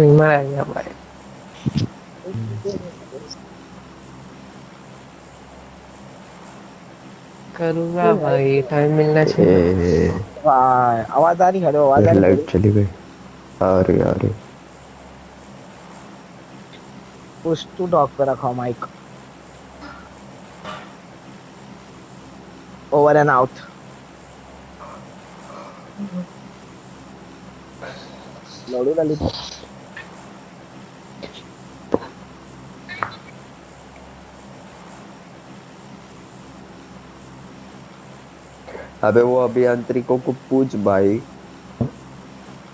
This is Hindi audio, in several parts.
मर गया भाई। करूंगा भाई, टाइम मिलना चाहिए। भाई आवाज आ रही, हेलो आवाज आ रही मेरी। लाइट चली गई। आ रही। पुश टू टॉक पे रखा माइक। Over and out. लड़ू लॉलीपॉप। अबे वो अभियांत्रिकों को पूछ भाई।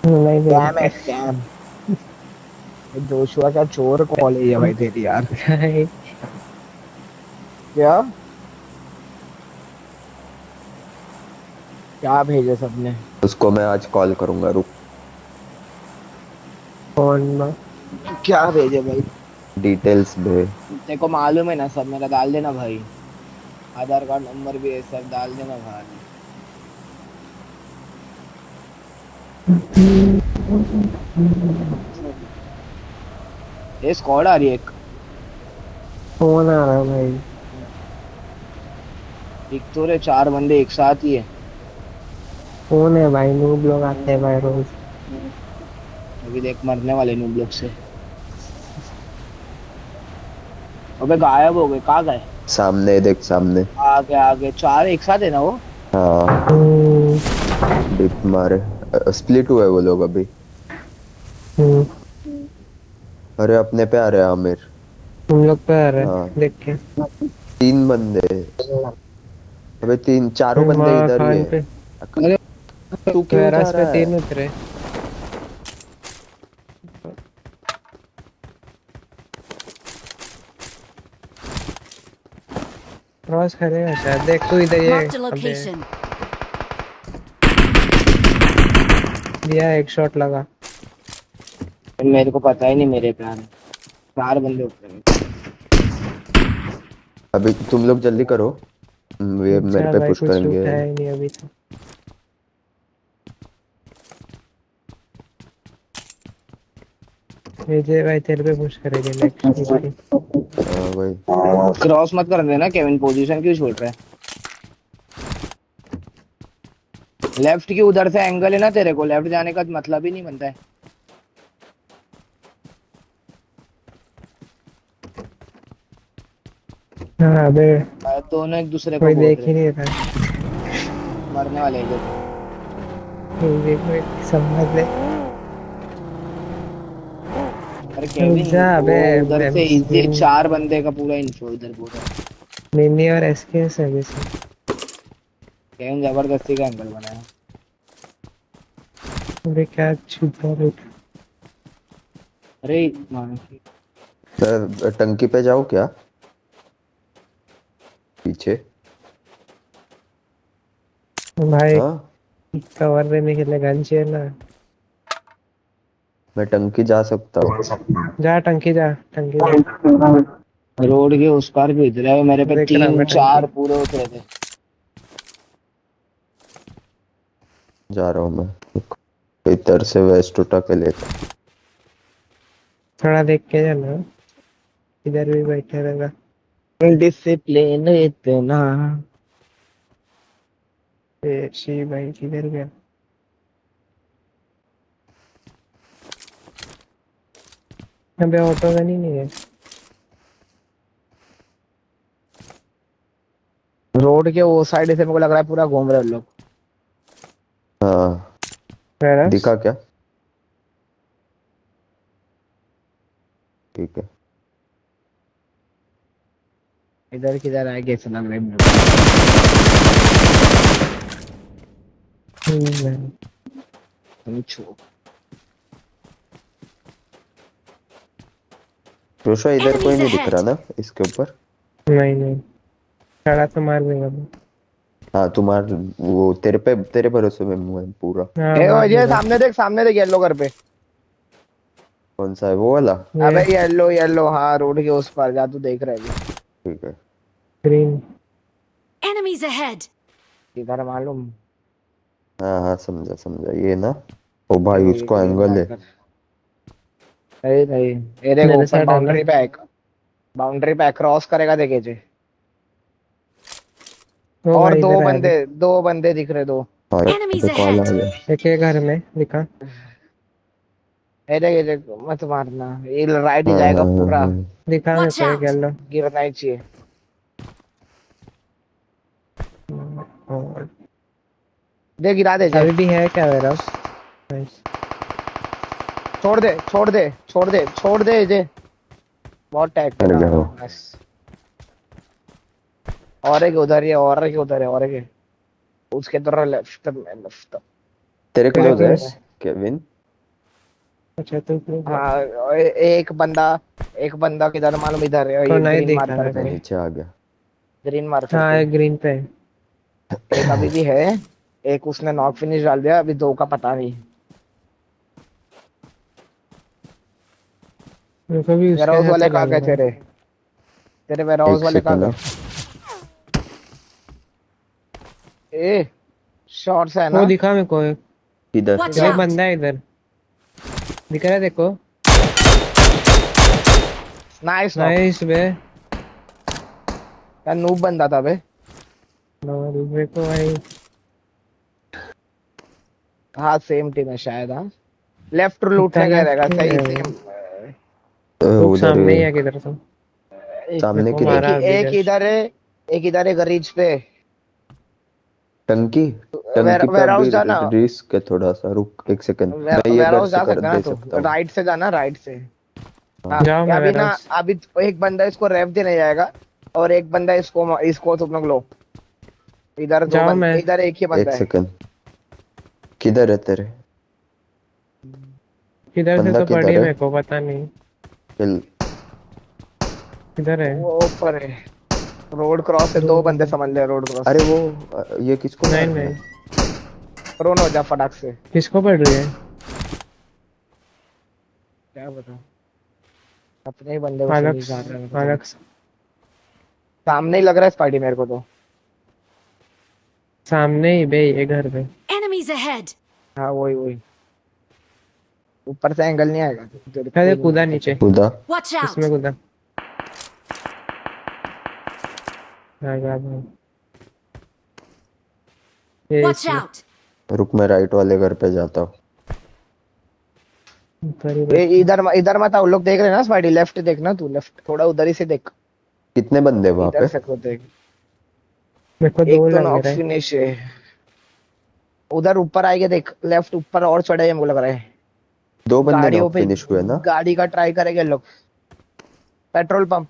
नहीं स्कैम है बोलते। स्कैम। जोशुआ क्या चोर कॉलेज है भाई तेरी यार। भाई क्या क्या भेजे सबने। उसको मैं आज कॉल करूंगा, रुक। फोन में। क्या भेजे भाई। डिटेल्स दे। तेरे को मालूम है ना सब, मेरा डाल देना भाई। आधार कार्ड नंबर भी है, सब डाल देना भाई। ये स्क्वाड आ रही है एक। फोन आ रहा है भाई। एक तो रे 4 बंदे एक साथ ही है। फोन है भाई, नूब लोग आते हैं भाई रोज। अभी देख मरने वाले इन लोग से। अबे गायब हो गए, कहाँ गए। सामने देख, सामने। आगे आगे 4 एक साथ है ना वो। हाँ। हम्म, डिप मारे। स्प्लिट हुए वो लोग अभी। हम्म, अरे अपने पे आ रहे हैं आमिर। तुम लोग पे आ रहा हाँ। है देख के। 3 बंदे। अबे तीन चारों बंदे वहाँ इधर ही खान है। पे अरे तू क्यों जा वेरस पे रहा है? 3 उतरे। क्रॉस करेगा शायद, देख तू इधर ये। Marked a अबे location. दिया, एक शॉट लगा। मेरे को पता ही नहीं मेरे प्लान। 4 बंदे उतरे हैं। अभी तुम लोग जल्दी करो। ये मेरे अच्छा पे भाई, पुश कुछ करेंगे। उठाया ही नहीं अभी तो। विजय भाई तेरे पे पुश करेंगे नेक्स्ट वीक। हाँ भाई। क्रॉस मत कर देना केविन, पोजीशन क्यों छोड़ रहा है। लेफ्ट की उधर से एंगल है ना, तेरे को लेफ्ट जाने का मतलब ही नहीं बनता है। हाँ अबे, दोनों एक दूसरे को कोई बोल देख रहे ही हैं। नहीं रहा है। मरने वाले हैं, देखो। कोई समझ ले। अरे रुक केविन, जा अबे। वो उधर से इजी मिन, 4 बंदे का पूरा इन्फो इधर पूरा। मिनी और एसकेएस है वैसे। केविन जबरदस्ती का एंगल बनाया। अबे क्या छुपा रे। अरे मानो कि- टंकी पे जाओ क्या? पीछे। भाई हाँ। कवर देने के लिए गन चाहिए ना। मैं टंकी जा सकता हूँ। जा टंकी जा, टंकी जा। रोड के उस पार भी उतरे हुए, मेरे पे देख रहा तीन मैं टंकी। चार पूरे उतरे थे। जा रहा हूँ मैं। इधर से वेस्ट उठा के लेकर। थोड़ा देख के जाना। इधर भी बैठे रहेगा। डिसिप्लिन इतना। ये शी भाई किधर गया। अबे ऑटो गन ही नहीं है। रोड के वो साइड से मेरे को लग रहा है पूरा घूम रहे हैं लोग। हाँ। वेरस। दिखा क्या? ठीक है। इधर किधर आए कैसे लग रहा है मेरे को। नहीं। तुम छो। जोशुआ इधर कोई Enemies नहीं दिख रहा ahead. ना इसके ऊपर? नहीं खड़ा तो मार देगा वो। हाँ तुम्हार वो तेरे भरोसे में मुंह है पूरा। हाँ ए मार वजह देगा। सामने देख येलो घर पे। कौन सा है वो वाला? अबे ये येलो येलो, हाँ रोड के उस पार जा, तू देख रहा है अभी। ठीक है। ग्रीन। Enemies ahead. इधर मालूम। हाँ हाँ, समझा समझा, ये ना। ओ भाई उसको एंगल है। नहीं नहीं, ये देखो मेरे ऊपर साथ आना। बाउंड्री पे क्रॉस करेगा, देखे जे। वो और भाई इधर आया अभी। दो बंदे दिख रहे, दो। हाँ Enemies पे कॉल आ ahead! गया। एक है घर में दिखा। ये देख मत मारना, ये राइट ही हाँ जाएगा हाँ हाँ पूरा। हाँ। दिखा मेरे Watch को एक out! येलो। गिरना ही चाहिए। और दे, गिरा दे जे। अभी भी है क्या वेयर हाउस? नाइस। छोड़ दे छोड़ दे छोड़ दे छोड़ दे जे। बहुत टैग मर करा। गया वो। बस। और एक उधर ही है, और एक उधर है, और एक है। उसके तरह लेफ्ट में, लेफ्ट। तेरे तेरे क्लोज राइट है में। क्लोज। केविन। अच्छा तू क्लोज है। हाँ, एक बंदा किधर मालूम, इधर है, तो ये नहीं ग्रीन दिख रहा मार्कर मेरे पे। मैं को। नीचे आ गया। ग्रीन मार्कर हाँ पे। एक ग्रीन पे है। एक अभी भी है। एक उसने नॉक फिनिश डाल दिया, अभी दो का पता नहीं। मेरे को भी वेयर उसके हाउस साथ वाले ही कहाँ लग गए रहा है। तेरे? तेरे वेयर हाउस एक वाले कहाँ सेकंड गए? ना। ए, शॉर्ट्स है वो ना? दिखा मेरे को एक। किधर? Watch इधर out! बंदा है इधर। दिख रहा है देखो। Nice knock. नाइस बे। क्या नूब बंदा था बे। और मेरे को भाई हाँ, सेम टीम है शायद। हाँ, लेफ्ट इतना लूटने गया रहेगा, लेफ्ट नहीं सही है वो। सेम। रुक उधर सामने ही है किधर तो। मेरे सामने को किधर? मारा अभी जस्ट। एक इधर है गरीज पे। टंकी। टंकी पे वेयर अभी हाउस जाना। रिस्क है थोड़ा सा, रुक एक सेकंड। मैं ये वेयर घर हाउस से जा कर सकता है ना दे तू? सकता हूँ। राइट से जाना, राइट से। हाँ, जाओ ये मैं अभी वेयर ना। हाउस। अभी तो एक बंदा इसको रेव देने जाएगा। और एक बंदा इसको इसको तुम लोग लो। इधर दो जाओ मैं। बंदे, इधर एक ही एक बंदा है। सेकंड। किधर है तेरे? किधर से बंदा तो पड़ी किधर है? मेरे को पता नहीं। चल। किधर है? वो ऊपर है। रोड क्रॉस है, दो बंदे दो। समझ ले, रोड क्रॉस। अरे वो ये किसको नहीं मार रहा नहीं। है? प्रोन हो जा फटाक से। किसको पड़ रही है? क्या बता। अपने ही बंदे को फिनिश अलग। कर रहा है मेरे को तो। अलग। सामने ही लग रहा है स्पाइडी मेरे को तो। सामने ही बे ये घर पे। Enemies ahead! हाँ, वही वही। ऊपर से एंगल नहीं आएगा तेरे अरे कोई नहीं कूदा पता नीचे। चल। खुदा। Watch इसमें out! कूदा। आ गया भाई। ये Watch इसमें। out! रुक मैं राइट वाले घर पे जाता हूँ। ऊपर ही बैठा। इधर इधर मत आओ, लोग देख रहे हैं ना स्पाइडी, लेफ्ट देखना तू, लेफ्ट थोड़ा उधर ही से देख। कितने बंदे वहां इधर पे? से को देख। मेरे को एक दो तो लग नॉक रहा है। फिनिश है। उधर ऊपर आएगा देख, लेफ्ट ऊपर और चढ़े हमको लग रहा है। दो बंदे गाड़ियों नॉक पे। फिनिश हुए ना? गाड़ी का ट्राई करेंगे लोग। पेट्रोल पंप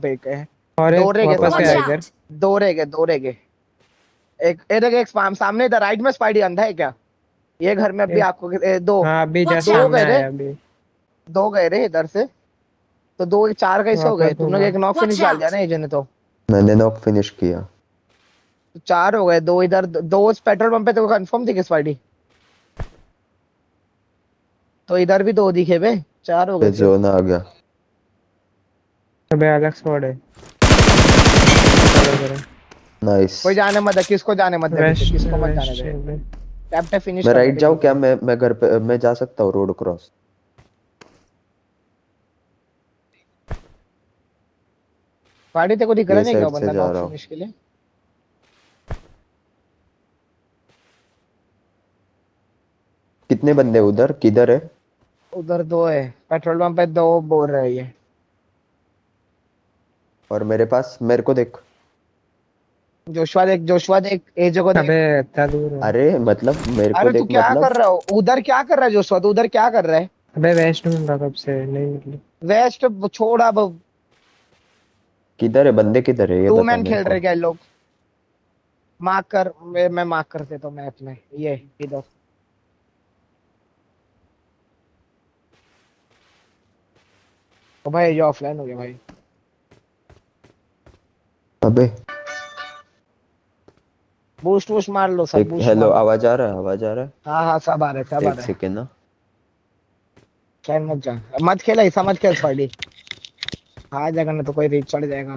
पे एक है। और दो एक रह गए वापस से Watch आ समझ। इधर। out! दो रह गए। एक देख, एक सामने इधर राइट में स्पाइडी अंधा है क्या? ये घर में अभी एक। आपको दो। हाँ अभी Watch जस्ट दो सामने गए out! रे। आया अभी। दो गए रे इधर से। तो दो चार कैसे हो गए? वापस तुमने घूमा। एक नॉक फिनिश Watch डाल दिया ना out! एजेंट ने तो। मैंने नॉक फिनिश किया। तो चार हो गए, दो इधर, दो उस पेट्रोल पंप पे तो कंफर्म थी कि स्पाइडी। तो इधर भी दो दिखे बे। चार हो पे गए फिर। जोन आ गया। अबे अलग स्क्वाड है। चलो करो। नाइस। कोई जाने मत दे, किसको जाने मत दे पीछे, वेस्ट किसको मत जाने वेस्ट दे। में। टैप फिनिश मैं कर दे राइट पीछे जाऊँ क्या? से। मैं घर पे मैं जा सकता हूँ रोड क्रॉस। स्पाइडी तेरे को दिख रहा ये नहीं क्या साइड वो से बंदा जा नॉक रहा हूँ। फिनिश के लिए? कितने बंदे उधर? किधर है? उधर दो है, पेट्रोल पंप पे दो बोल रहे हैं ये। और मेरे पास, मेरे को देख। जोशुआ देख, ए जगह अबे देख। इतना दूर है। अरे मतलब मेरे को अरे तू देख क्या मतलब। कर रहा हो उधर, क्या कर रहा है जोशुआ, तू उधर क्या कर रहा है? अबे वेस्ट में था कब से नहीं निकली। वेस्ट छोड़ अब। किधर है बंदे? किधर है ये टू बता मैन मेरे खेल को। रहे क्या ये लोग? मार्क कर, मैं मार्क कर देता हूँ मैप में, ये इधर। ओ भाई, ये ऑफलाइन हो गया भाई। अबे बूस्ट वूस्ट मार लो, सब एक बूस्ट हेलो, मार लो। आवाज आ रहा है? आवाज आ रहा हाँ हाँ, सब आ रहे, सब है? आ एक रहे। सेकेंड ना। चैन मत जा, मत खेल ऐसा, मत खेल स्पाइडी। आ जाएगा ना तो कोई रीच चढ़ जाएगा।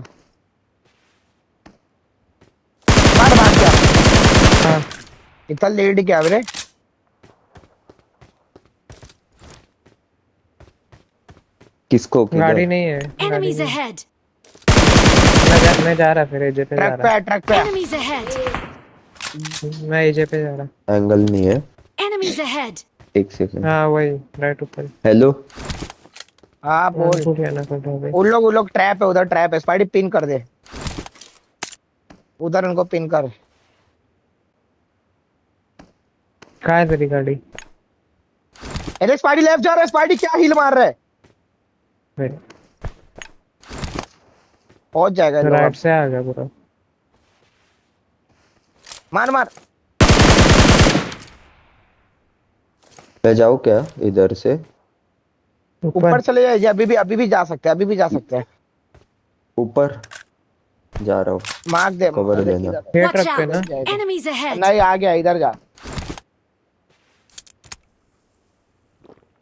मार, भाग क्या? हाँ इतना लेट क्या रे? किसको गाड़ी किधर? नहीं है, गाड़ी Enemies नहीं। ahead! मैं जा रहा, फिर एजे पे जा ट्रक पे रहा। है, ट्रक पे है। Enemies ahead! मैं एजे पे जा रहा। एंगल नहीं है। Enemies ahead! एक सेकंड। हाँ वही राइट ऊपर। हेलो। हाँ बोल। फूट गया ना फूट हो गई। उन लोग ट्रैप है, उधर ट्रैप है। स्पाइडी पिन कर दे, उधर उनको पिन कर। कहाँ है तेरी गाड़ी? अरे स्पाइडी लेफ्ट जा रहा है। स्पाइडी क्या हिल मार रहा है? फिर पहुंच जाएगा लोग राइट अब। से आ गया पूरा। मार मार। मैं जाऊँ क्या इधर से? ऊपर चले जाए, अभी भी जा सकते हैं, अभी भी जा सकते हैं। ऊपर जा रहा हूँ। मार्क दे, कवर देख देना। किधर है। ये Watch ट्रक पे out! ना? जाएगा। Enemies ahead! नहीं आ गया, इधर जा।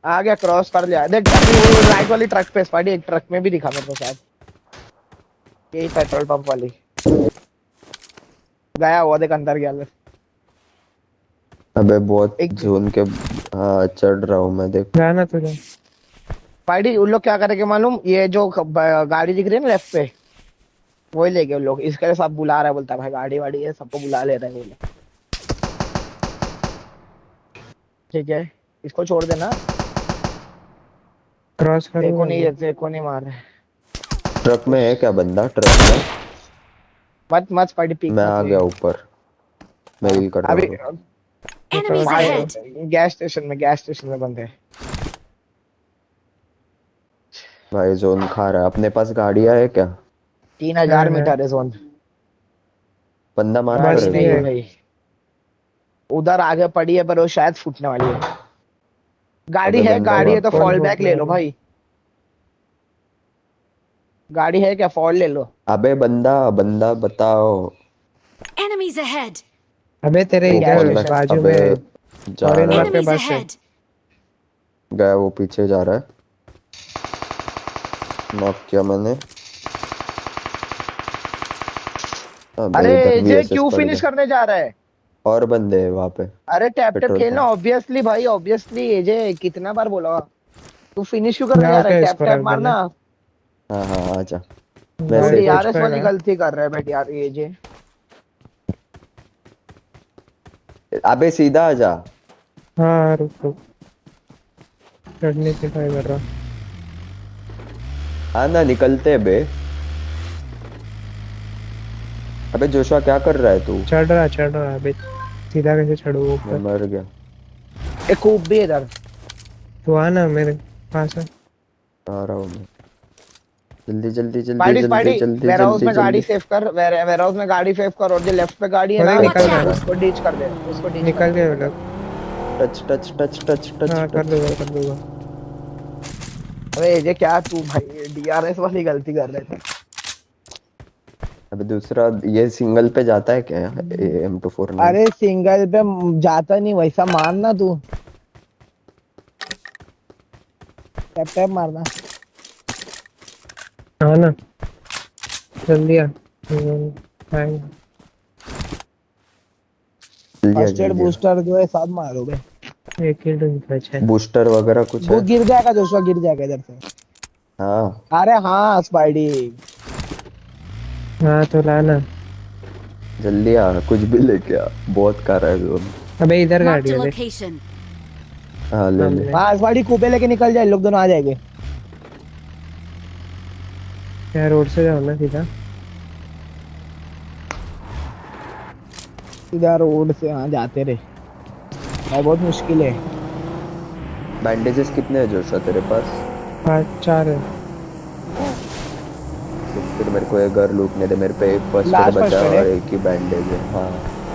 आ गया, क्रॉस कर लिया। देख अभी वो राइट वाली ट्रक पे स्पाइडी, एक ट्रक में भी दिखा मेरे को शायद, यही पेट्रोल पंप वाली। गया वो, देख अंदर गया। अबे बहुत एक जोन के। हाँ चढ़ रहा हूँ मैं, देख। जाना तुझे। स्पाइडी उन लोग क्या करेंगे मालूम? ये जो गाड़ी दिख रही है ना लेफ्ट पे, वही ले गए उन लोग। इसके लिए सब बुला रहा है, बोलता है भाई गाड़ी वाड़ी है, सबको बुला ले रहे हैं वो लोग। ठीक है, इसको छोड़ देना। क्रॉस करूंगा। तेरे को नहीं मार रहे। ट्रक में है क्या बंदा? ट्रक में? मत मत स्पाइडी, पीक मैं मत आ ले। गया ऊपर। मैं हील कर अभी रहा हूँ। Enemies ahead! गैस स्टेशन में बंद है। भाई जोन खा रहा है। अपने पास गाड़ियाँ है क्या? 3000 मीटर है जोन। बंदा मार गाड़ी बस पड़ेगा। नहीं है ये भाई, उधर आगे पड़ी है, पर वो शायद फूटने वाली है। गाड़ी अबे है, बंदा गाड़ी है तो मार फॉल पड़ेगा। बैक ले लो भाई। गाड़ी है क्या? फॉल ले लो। अबे बंदा बंदा बताओ। Enemies ahead! अबे तेरे वो गैस इधर फॉल बैक। स्टेशन। बाजू अबे में जा ऑरेंज रहा मार्क है। पे Enemies बस है। ahead! गया, वो पीछे जा रहा है। नॉक किया मैंने। अबे अरे इधर जे वीएसएस क्यों पड़ फिनिश गया। करने जा रहा है? और बंदे हैं वहां पे। अरे टैप टैप पेट्रोल खेलना पंप। ऑब्वियसली भाई, ऑब्वियसली। जे कितना बार बोला, तू फिनिश क्यों करने जा जाओ रहा है? क्या टैप इसको टैप रख देना। मारना। हाँ हाँ आजा। तू वैसे कुछ डीआरएस वाली करेगा। गलती कर रहा है बेट यार ये जे। अबे सीधा आजा। हाँ रुक रुक, चढ़ने की ट्राई कर रहा। हाँ ना, निकलते हैं बे। अबे जोशुआ क्या कर रहा है तू? चढ़ रहा अबे। सीधा कैसे चढ़ू मैं ऊपर? मर गया। एक कूप भी इधर। तू आ ना मेरे पास। आ रहा हूँ मैं। जल्दी जल्दी जल्दी स्पाइडी जल्दी स्पाइडी, जल्दी वेयरहाउस जल्दी में गाड़ी जल्दी। सेव कर। वेयरहाउस में गाड़ी सेव कर, और जो लेफ्ट पे गाड़ी है वो ना, देख निकल रहा है। उसको डीच कर दे, उसको डीच कर निकल दे। गए वो लोग। Touch touch touch touch touch हाँ टच। कर दूंगा। अबे ये क्या तू भाई डीआरएस वाली गलती कर रहे थे। अबे दूसरा ये सिंगल पे जाता है क्या? M249। अरे सिंगल पे जाता नहीं, वैसा मारना तू। टैप टैप मारना। हाँ ना, जल्दी आ। आएंगे। जल्दी आ, फर्स्ट एड जल्दी आ। बूस्टर जो है सब मारोगे। एक ही ड्रिंक बचा है। बूस्टर वगैरह कुछ वो है? गिर जाएगा जोशुआ, गिर जाएगा इधर से। हाँ अरे हाँ स्पाइडी। हाँ तो लाना। जल्दी आ, कुछ भी लेके आ। बहुत कार है जोन। अबे इधर Marked गाड़ी a है देख location. हाँ ले ले। सामने। हाँ स्पाइडी कूपे लेके निकल जाए, लोग दोनों आ जाएंगे। क्या रोड से जाओ ना सीधा। सीधा रोड से हाँ जाते रहे भाई, बहुत मुश्किल है। बैंडेजेस कितने हैं जोशुआ तेरे पास? 4 है। फिर मेरे को एक घर लूटने दे। मेरे पे एक फर्स्ट एड लास्ट बचा फर्स्ट एड है है। और एक ही बैंडेज है। हाँ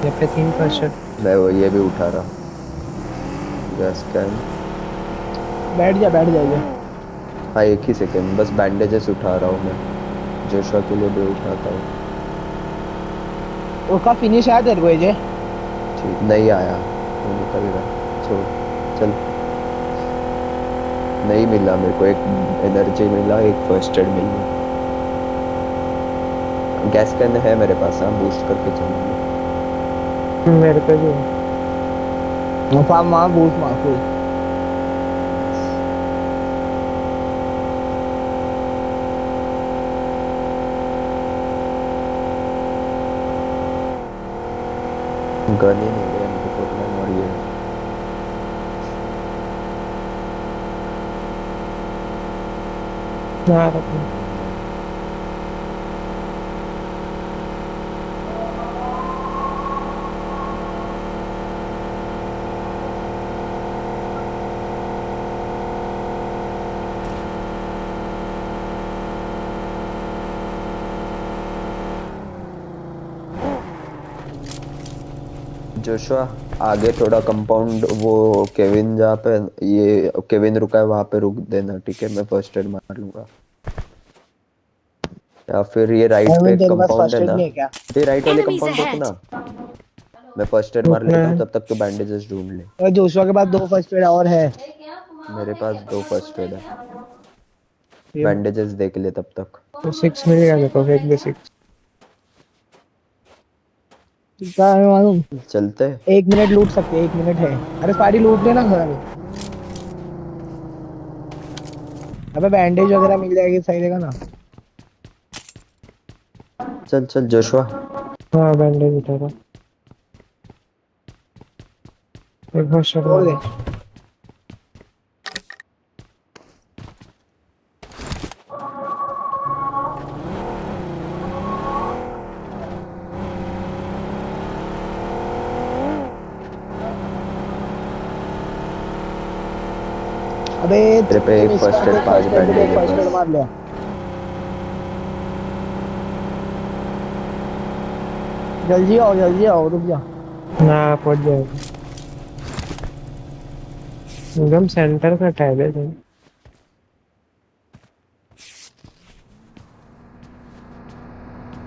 यहाँ पे 3 फर्स्ट। मैं वो ये भी उठा रहा। Gas can. बैठ जाइए। हाँ एक ही सेकेंड, बस बैंडेजेस उठा रहा हूँ मैं। जोशुआ के लिए भी उठाता हूँ। उसका फिनिश आया तेरे को ये जे? ठीक नहीं आया, वो निकल गया। छोड़ चल। नहीं मिला मेरे को। एक एनर्जी मिला, एक फर्स्ट एड मिला। गैस कैन है मेरे पास। हाँ बूस्ट करके चलेंगे। मेरे पे भी है। वहाँ बूस्ट मार फुल। गन ही नहीं है MP49 और ये हाँ रखो। जोशुआ आगे थोड़ा कंपाउंड वो केविन जहाँ पे ये केविन रुका है वहां पे रुक देना, ठीक है? मैं फर्स्ट एड मार लूंगा। या फिर ये राइट पे केविन एक तेरे पास कंपाउंड है फर्स्ट एड ना, नहीं है क्या? ये राइट वाले Enemies कंपाउंड ahead! रुकना। मैं फर्स्ट एड मार रुकना लेता हूँ, है। तब तक तो बैंडेजेस ढूंढ ले। और जोशुआ के पास 2 फर्स्ट एड और है। मेरे पास 2 फर्स्ट एड है, ये बैंडेजेस देख ले तब तक। तो 6 मिलेगा देखो, फेंक दे 6। क्या है मालूम? चलते 1 मिनट लूट सकते हैं, 1 मिनट है। अरे स्पाइडी लूट लेना घर। अबे बैंडेज वगैरह मिल जाएगी, सही रहेगा ना? चल चल जोशुआ। हाँ बैंडेज उठाएगा। एक बार शॉट छोड़ दे। मारो। अबे तेरे पे एक तुम फर्स्ट इसका एड, 5 फर्स्ट एड दे, बैंडेज है फर्स्ट एड बस। मार ले। जल्दी आओ रुक जा। ना पहुंच जाएगा। एकदम सेंटर का टैब है।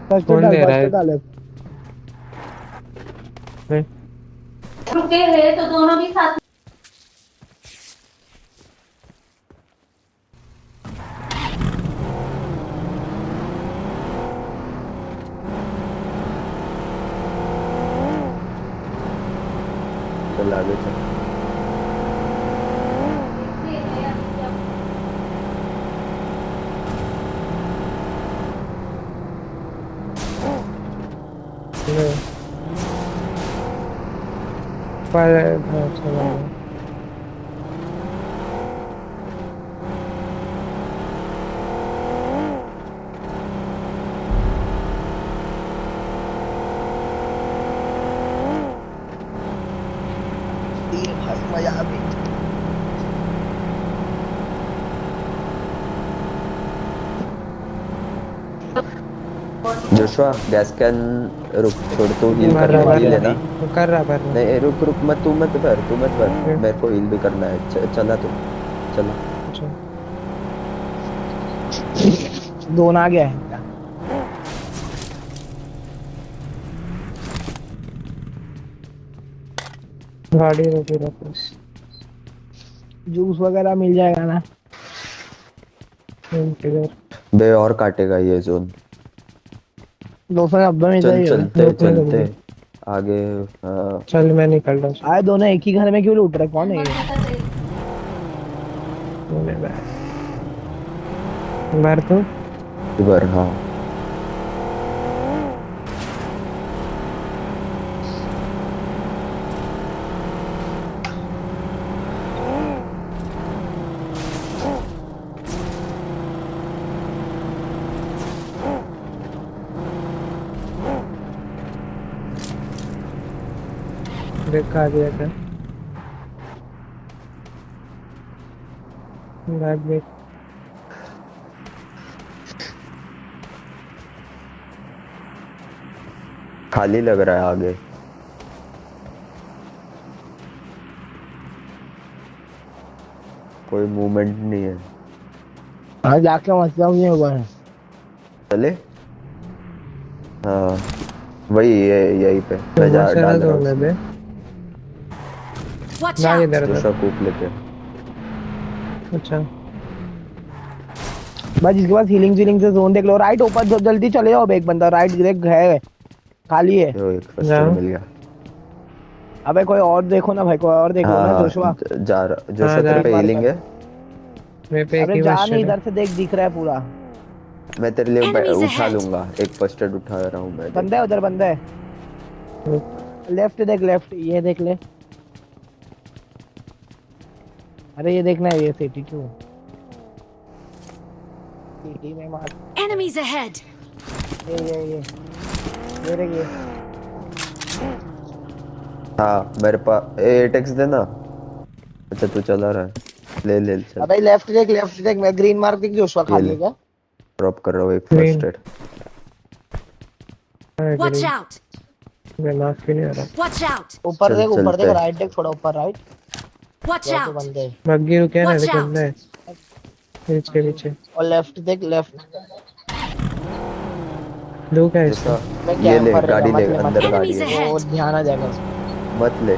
फर्स्ट एड कौन डाल, दे रहा फर्स्ट है? एड डाल। नहीं, रुके हैं तो दोनों भी साथ चल आगे चल। नहीं। पर हाँ, चला गया। भाई मजा आ गई। जोशुआ गैस कैन रुक, छोड़, तू हील मर करने रहा वाली मर लेना। रहा वो कर रहा पर नहीं रुक रुक मत, तू मत भर, तू मत भर, मेरे को हील भी करना है। चला तू, चला। अच्छा दोनों आ गया है। गाड़ी रोकी वापस। जूस वगैरह मिल जाएगा ना? इधर बे और काटेगा ये जोन। 290 में चल चाहिए। चलते रुकने दो चलते मुझे। आगे। हाँ चल मैं निकल रहा हूँ। आए दोनों एक ही घर में क्यों लूट रहे? कौन है ये? बार तो इधर। हाँ देखा दिया था। बैग देख। खाली लग रहा है आगे। कोई मूवमेंट नहीं है। हाँ जाके मतलब नहीं हुआ है। चले। हाँ वही ये यहीं पे मैं जा बहुत सारा डाल रहा जोन है हूँ। बे। Watch ना out! इधर जोशुआ उधर। कूप लेते। अच्छा भाई जिसके पास हीलिंग से जोन देख लो। राइट ऊपर जल्दी चले जाओ। एक बंदा राइट देख है, खाली है। यो एक फर्स्ट एड जाओ। मिल गया। अबे कोई और देखो ना भाई, कोई और देख लो हाँ ना हाँ जोशुआ। जा रहा। हाँ जोशुआ तेरे जा। पे मार हीलिंग कर। है। मेरे पे एक अरे ही जा क्वेश्चन नहीं, है। इधर से देख, दिख रहा है पूरा। मैं तेरे लिए Enemies उठा ahead! लूंगा, एक फर्स्ट एड उठा रहा हूँ मैं। बंदा है उधर, बंदा है। लेफ्ट देख, लेफ्ट ये देख ले। अरे ये देखना है, ये सिटी क्यों सिटी में मार। Enemies ahead! ये देख ये। हाँ मेरे पास 8x देना। अच्छा तू चला रहा है, ले ले चल। अबे लेफ्ट देख, लेफ्ट देख। मैं ग्रीन मार्क दिख जो उसका खाली है क्या? ड्रॉप कर रहा हूँ एक Green. First aid. Watch out! मैं माफ भी नहीं आ रहा। Watch out! ऊपर चल, देख, ऊपर चलते देख, हैं। राइट देख, थोड़ा ऊपर राइट। Watch दो तो out! बंदे बग्गी रुके ना, Watch अभी out. बंदा है पीछे पीछे। और लेफ्ट देख, लेफ्ट। दो क्या है जैसा इसका? मैं ये कैंप ले कर गाड़ी मत ले, ले, मत अंदर ले। गाड़ी Enemies है, ahead! वो ध्यान आ जाएगा उसमें। मत ले।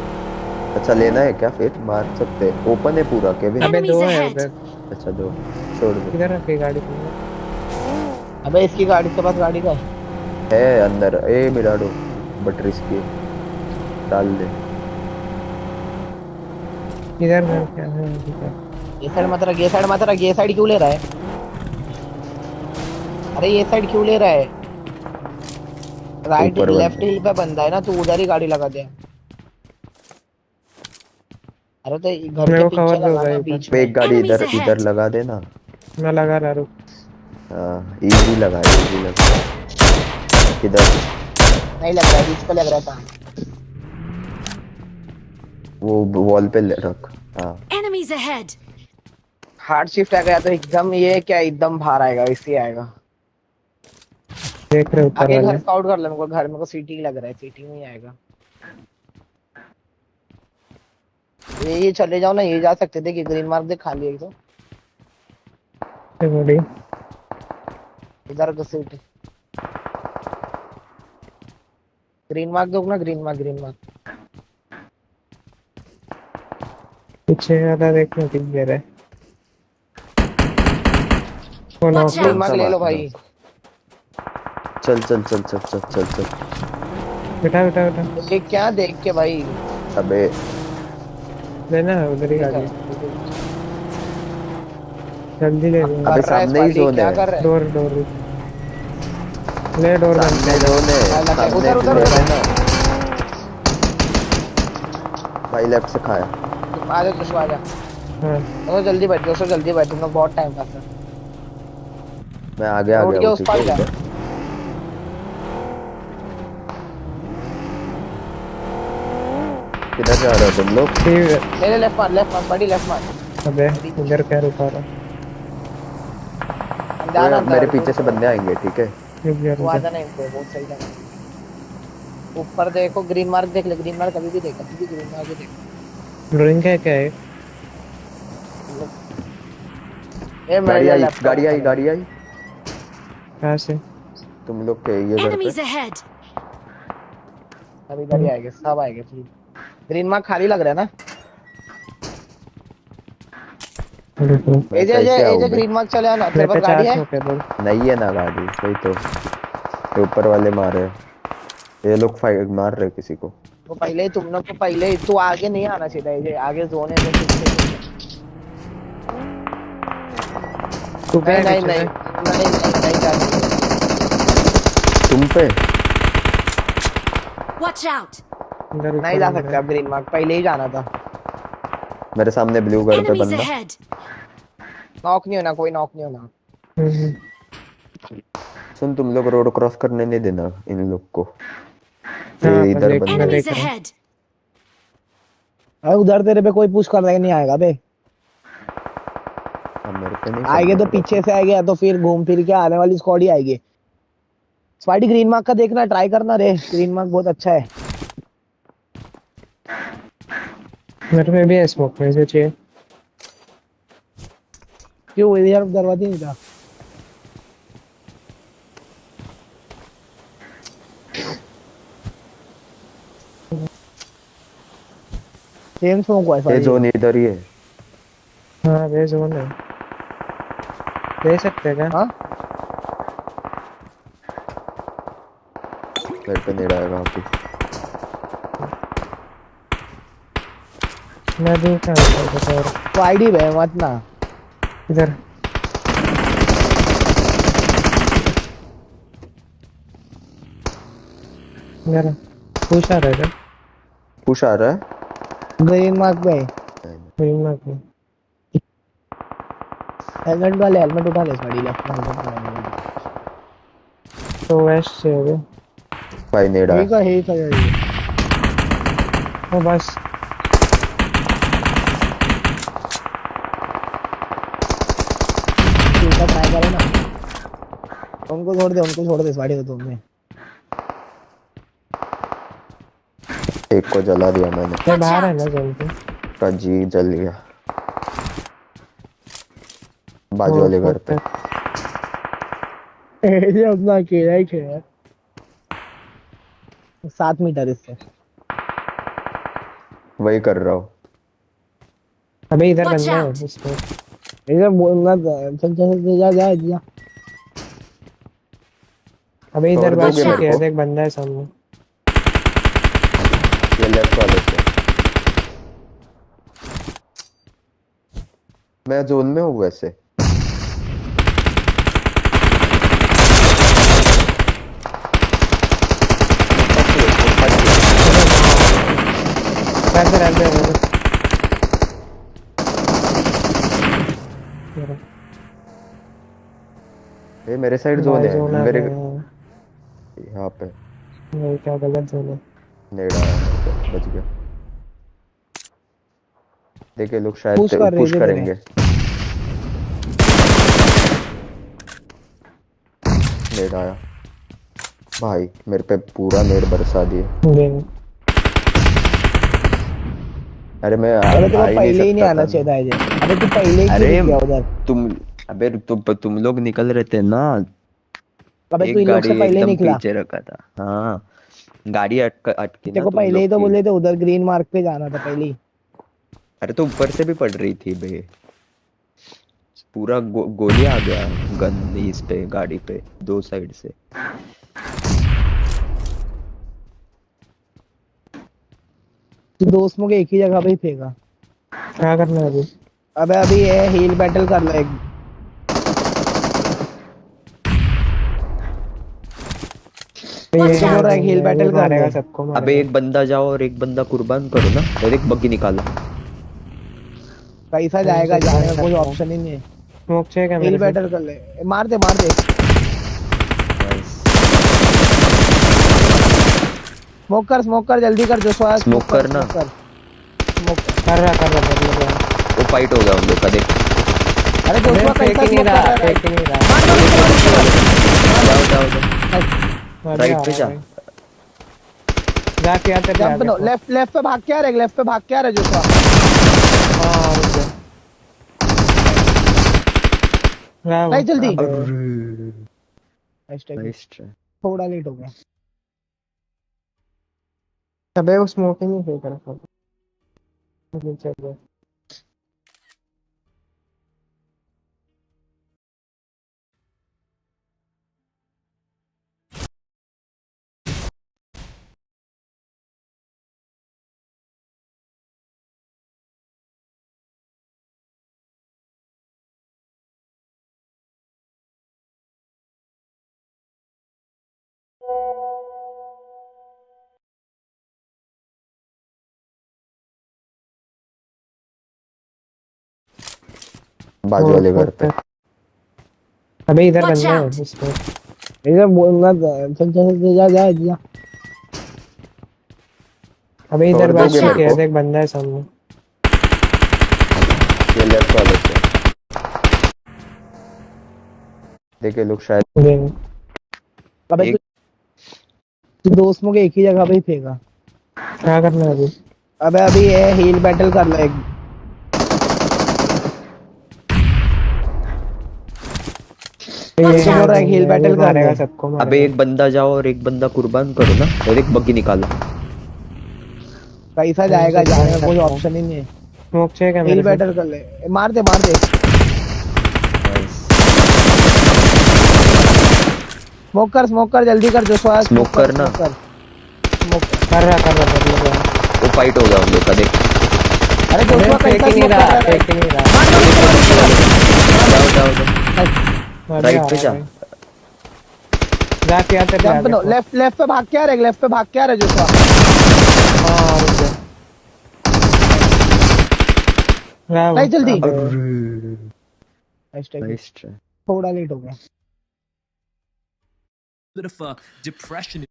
अच्छा लेना है क्या? फिर मार सकते हैं, ओपन है पूरा केविन। अबे Enemies दो है ahead. उधर। अच्छा दो छोड़ दो। किधर रखी गाड़ी तुमने? अबे इसकी गाड़ी के पास गाड़ी का है अंदर, ए मिराडो बट रिस्की, डाल दे। इधर घर क्या है इधर? ये साइड मत रख, ये साइड मत रख। ये साइड क्यों ले रहा है? अरे ये साइड क्यों ले रहा है? राइट ऊपर लेफ्ट बंदे। हिल पे बंदा है ना, तू उधर ही गाड़ी लगा दे। अरे तो घर मेरे के को cover पीछे दो लगाना भाई बीच पे में। एक गाड़ी Enemies इधर ahead. इधर लगा देना। मैं लगा रहा रुक। हाँ इजी लगा किधर? नहीं लग रहा है, बीच पे लग रहा था। वो वॉल पे रख। हाँ Enemies ahead! हार्ड शिफ्ट आ गया तो एकदम ये क्या एकदम बाहर आएगा, इससे आएगा। देख रहे ऊपर आगे घर वाले। स्काउट कर ले, मेरे को घर में को सिटी लग रहा है, सिटी में ही आएगा। ये चले जाओ ना, ये जा सकते थे कि ग्रीन मार्क देख खाली है तो। बॉडी इधर का सिटी ग्रीन मार्क दो ना, ग्रीन मार्क, ग्रीन मार्क। पीछे वाला देखने दिख गया है। वो नॉक Watch है। ग्रीन मार्क ले लो भाई। चल चल चल चल चल चल चल। बेटा बेटा बेटा ये क्या देख के भाई? अबे लेना है उधर ही गाड़ी। जल्दी ले लो। अबे सामने ही जोन क्या है। कर रहा है? डोर डोर ले डोर बंद सामने कर। जोन है, उधर, सामने उधर, जोन उधर। है ना भाई, लेफ्ट से खाया। आ जा कुछ, आ जा। हाँ तो जल्दी बैठ, दोस्तों जल्दी बैठ, तुम लोग बहुत टाइम पास है। मैं आगे आ रोड गया के हूँ, उस ठीक पार है जा। उधर। किधर जा रहे हो तुम लोग? ठीक ले ले, लेफ्ट मार बड़ी लेफ्ट मार। अबे इधर क्या रुका रहा? जाना मेरे पीछे से बंदे आएंगे, ठीक है? रुक जा वो रुक आ जा। जाना इनको, बहुत सही लगा। ऊपर देखो, ग्रीन मार्क देख ले, ग्रीन मार्क कभी भी देख, कभी भी ग्रीन मार्क ही देख। ड्राइंग क्या है? ए गाड़ी मेरे आई, लेफ्ट गाड़ी आई, गाड़ी आई। कहाँ से? तुम लोग के ये घर Enemies पे। ahead! सब इधर ही आएंगे, सब आएंगे। ग्रीन मार्क खाली लग रहा है ना? रुक रुक। मैं ए जे कैसे आऊं बे? ग्रीन मार्क चले आना, तेरे मेरे पास पे गाड़ी 4 है? स्मोक है बोल। नहीं है ना गाड़ी, वही तो ये ऊपर वाले मारे। ये लोग फाइट मार रहे किसी को। तो पहले ही तुम लोग को, पहले ही तू आगे नहीं आना चाहिए, ये आगे जोन है जो पीछे। तू क्या नहीं है नहीं पीछे नहीं में? नहीं जा सकते। तुम पे Watch out! इधर नहीं ऊपर जा में सकते है। अब, ग्रीन मार्क पहले ही जाना था। मेरे सामने ब्लू घर पे Enemies बंदा। ahead! नॉक नहीं होना, कोई नॉक नहीं होना। हम्म। सुन, तुम लोग रोड क्रॉस करने नहीं देना इन लोग को। हाँ, ये इधर मैं बंदा। Enemies देख रहा हूँ। ahead! अरे उधर तेरे पे कोई पुश करने नहीं आएगा बे। हाँ, मेरे पे नहीं आएंगे तो करना पीछे से आएंगे, या तो फिर घूम फिर के आने वाली स्क्वाड ही आएगी। स्पाइडी ग्रीन मार्क का देखना, ट्राई करना रे, ग्रीन मार्क बहुत अच्छा है। मेरे में भी है स्मोक में से चाहिए। क्यों यार, दरवाजे नहीं था? सेम स्मोक हुआ है ये सारी। जोन इधर ही है। हाँ वे जोन है। दे सकते हैं क्या? हाँ मेरे पे नहीं आएगा अभी। मैं भी क्या होता है और तो आईडी पे मत ना। इधर इधर पूछा रहेगा। पुश आ रहा है। ग्रीन मार्क पे ग्रीन मार्क में। हेलमेट वाले हेलमेट उठा ले स्पाइडी लेफ्ट में हेलमेट उठा तो वेस्ट से हो गए। भाई नेड़ा ले है। यही का यही था यही वो बस का ट्राई करो ना उनको छोड़ दे स्पाइडी को तुमने एक को जला दिया मैंने। ये Watch बाहर है ना out! जल्दी। का जी जल गया बाजू वो वाले घर पे। ये अपना अकेला ही खेला 7 मीटर इससे वही कर रहा हूँ। अबे इधर Watch बंदा है out! इसमें। इधर बोलना चल चल चल, जा जा जा अबे इधर छोड़ बात दोगे Watch मेरे किया को? देख बंदा है सामने। ये लेफ्ट वाले से। मैं जोन में हूँ वैसे। रहते ये मेरे साइड जोन भाई है जोन आ मेरे। गया। यहाँ पे नहीं क्या गलत जोन है। नेड़ा है मेरे पे, बच गया। देखिए लोग शायद पुश कर रहे पुश थे तेरे करेंगे। नेड आया भाई मेरे पे पूरा नेड बरसा दिए। ये अरे मैं अबे तेरे आ को ही नहीं पहले ही नहीं सकता आना था चाहिए ना। था अजय अबे तू पहले ही क्यों अरे रुक गया उधर तुम अबे तुम लोग निकल रहे थे ना। अबे तू एक इन लोग से गाड़ी पहले ही एकदम निकला पीछे रखा था। हाँ गाड़ी अटकी तेरे ना को तुम पहले लोग ही तो की। बोले थे उधर ग्रीन मार्क पे जाना था पहले ही अरे तो ऊपर से भी पड़ रही थी बे। पूरा गोली आ गया गन इस पे गाड़ी पे दो साइड से। तू दोस्त मुझे एक ही जगह पे ही फेंका क्या करना है अभी। अबे अभी ये हील बैटल कर ले Watch बोल out! रहा है हील बैटल कर मारेगा ले सबको अबे मारेगा। एक बंदा जाओ और एक बंदा कुर्बान करो ना। डायरेक्ट बग्गी निकालो। कैसा जाएगा जाने का कोई ऑप्शन ही नहीं है स्मोक चाहिए क्या हील मेरे से। बैटल कर ले मार दे नाइस। स्मोक कर जल्दी कर जो स्वाद स्मोक कर ना। स्मोक कर रहा वो फाइट हो गया उन लोग का देख। अरे दोस्तों फेंक कैसा ही नहीं स्मोक रहा कर रहा है फेंक ही नहीं रहा। जाओ जाओ जाओ अभी राइट आ पे रहा जा। है। जा क्या तेरे जंप नो लेफ्ट पे भाग के आ रहे लेफ्ट पे भाग के आ रहे जो स्वाद हाँ रुक जा। हाँ, नहीं जल्दी नाइस ट्राई। थोड़ा लेट हो गया अबे वो स्मोक ही नहीं फेंक रहा था। नीचे गया। बाजू वाले घर पे। अबे इधर Watch बंदा है out! इसमें। इधर बोलना चल चल जा जा जा अबे इधर छोड़ बात दोगे मेरे किया को? देख बंदा है सामने। ये लेफ्ट वाले से। देखिए लोग शायद ये अबे एक तू दोस्त मुझे एक ही जगह पे ही फेंका क्या करना है अभी। अबे अभी ये हील बैटल कर ले Watch बोल out! रहा है हील बैटल कर मारेगा ले सबको अबे मारेगा। एक बंदा जाओ और एक बंदा कुर्बान करो ना। डायरेक्ट बग्गी निकालो। कैसा जाएगा जाने का कोई ऑप्शन ही नहीं है स्मोक चाहिए क्या हील मेरे से। बैटल कर ले मार दे नाइस। स्मोक कर जल्दी कर जो स्वाद स्मोक कर ना। स्मोक कर रहा वो फाइट हो गया उन लोग का देख। अरे दोस्तों फेंक कैसा ही नहीं स्मोक कर रहा रहा है फेंक ही नहीं रहा। जाओ जाओ जाओ अभी राइट आ पे रहा जा। है। जाके आते पे आ जंप नो गया। लेफ्ट पे भाग के आ रहे, लेफ्ट पे भाग के आ रहे जोशुआ। हाँ रुक जा। नहीं जल्दी। अबे नाइस ट्राई। Nice try. थोड़ा लेट हो गया। Bit of a depression.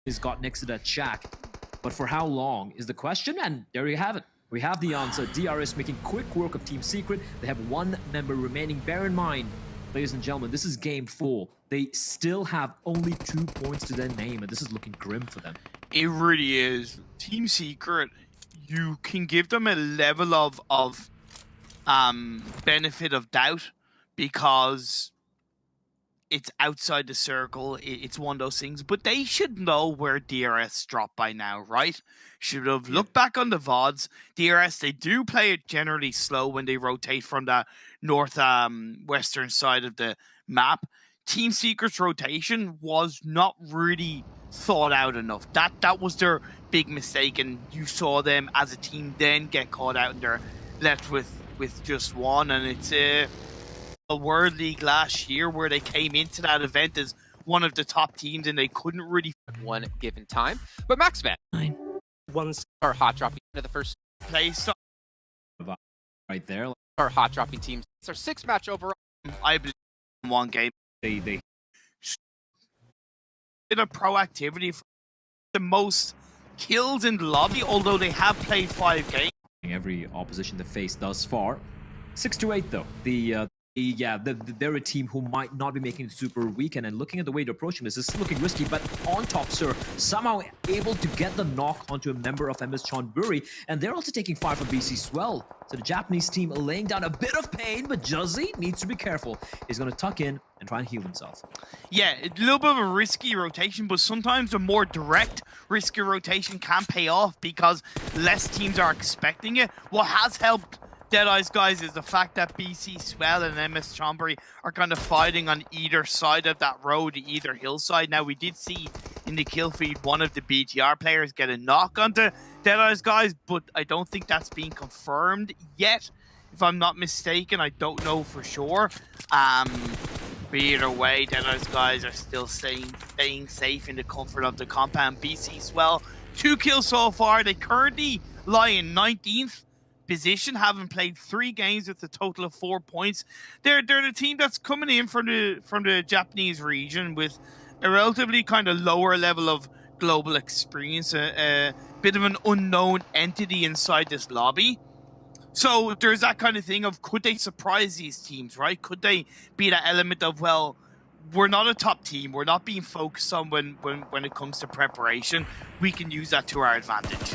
He's got next to that shack. But for how long is the question? And there you have it. We have the answer. DRS making quick work of Team Secret. They have one member remaining. Bear in mind, ladies and gentlemen, this is game 4. They still have only 2 points to their name, and this is looking grim for them. It really is. Team Secret, you can give them a level of benefit of doubt because it's outside the circle. It's one of those things, but they should know where DRS dropped by now, right? Should have looked back on the VODs. DRS, they do play it generally slow when they rotate from the north western side of the map. Team Secret's rotation was not really thought out enough. That was their big mistake, and you saw them as a team then get caught out and they're left with just one. And it's a World League last year where they came into that event as one of the top teams and they couldn't really one given time. But MaxVan, one star hot dropping into the first place. Right there. Our hot dropping teams. It's our 6th match overall. I believe in one game. They did a proactivity for the most kills in the lobby, although they have played 5 games. Every opposition they faced thus far. 6-8 though. They're a team who might not be making it super weekend, and looking at the way they're approaching this is looking risky, but on top, sir, somehow able to get the knock onto a member of MS Chonburi, and they're also taking 5 from BC Swell. So the Japanese team laying down a bit of pain, but Juzzy needs to be careful. He's going to tuck in and try and heal himself. Yeah, a little bit of a risky rotation, but sometimes a more direct risky rotation can pay off because less teams are expecting it. What has helped Deadeye's guys is the fact that BC Swell and MS Chonburi are kind of fighting on either side of that road, either hillside. Now, we did see in the kill feed one of the BTR players get a knock onto Deadeye's guys, but I don't think that's been confirmed yet. If I'm not mistaken, I don't know for sure. But either way, Deadeye's guys are still staying safe in the comfort of the compound. BC Swell, 2 kills so far. They currently lie in 19th position, having played 3 games with a total of 4 points. They're the team that's coming in from the Japanese region with a relatively kind of lower level of global experience, a bit of an unknown entity inside this lobby. So there's that kind of thing of, could they surprise these teams, right? Could they be that element of, well, we're not a top team, we're not being focused on when it comes to preparation, we can use that to our advantage.